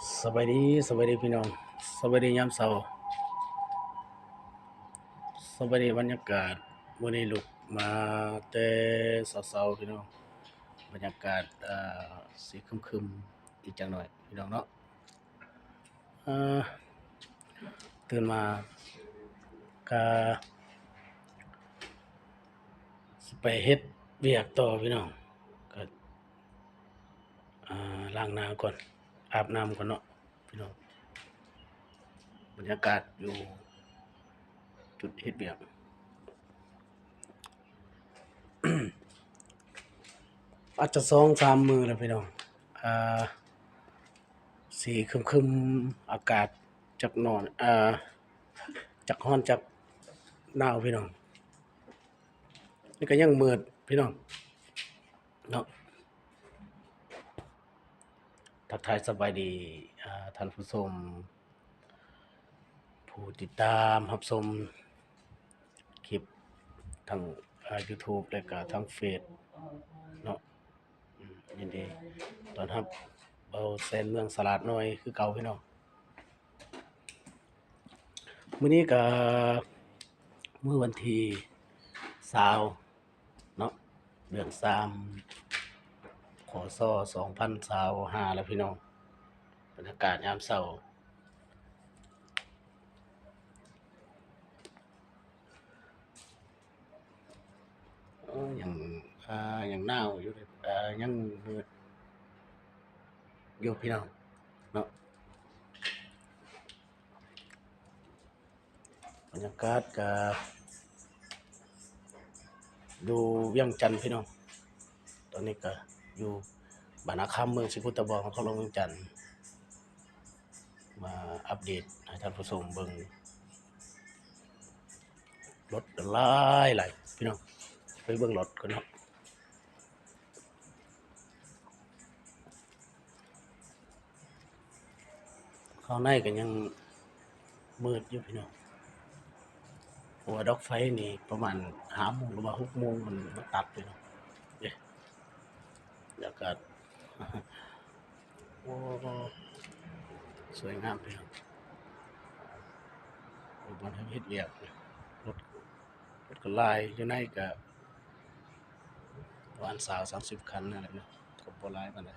สบายดีพี่น้องสบายดียามเช้าสบายดีบรรยากาศมื้อนี้ลุกมาแต่เช้าๆพี่น้องบรรยากาศสีครึมๆอีกจักหน่อยพี่น้องเนาะอ่าตื่นมาก็สิไปเฮ็ดเวียกต่อพี่น้องก็ล้างหน้าก่อนอาบน้ำก่อนเนาะพี่น้องบรรยากาศอยู่จุดเฮ็ดเวียก อาจจะ2-3มื้อแล้วพี่น้องอ่าสีครึมๆอากาศจักร้อนจักร้อนจักหนาวพี่น้องนี่ก็ยังมืดพี่น้องเนาะทักทายสบายดีท่านผู้ชมผู้ติดตามรับชมคลิปทั้งYouTube และก็ทางเฟซเนาะยินดีต้อนรับเบาแสนเมืองสลาดน้อยคือเก่าพี่น้องมื้อนี้ก็มื้อวันที่20เนาะเดือน3คศ2025แล้วพี่น้องบรรยากาศยามเช้ายังยังหนาวอยู่เลยยังมืดอยู่พี่น้องเนาะบรรยากาศก็อยู่เวียงจันทน์พี่น้องตอนนี้ก็อยู่บ้านนาคำเมืองสิพุทธบของเขาลงเวียงจันทน์มาอัปเดตให้ท่านผู้ชมเบิ่งรถหลายพี่น้องไปเบิ่งรถก่อนเนาะข้างในก็ยังมืดอยู่พี่น้องเพราะว่าดอกไฟนี่ประมาณ5โมงหรือว่า6โมงมันตัดพี่น้องเด้บรรยากาศโอ้สวยงามพี่น้องบอนเฮ็ดเวียกรถก็หลายอยู่ในก็ประมาณ20-30คันนั่นแหละเนาะก็บ่หลายปานใด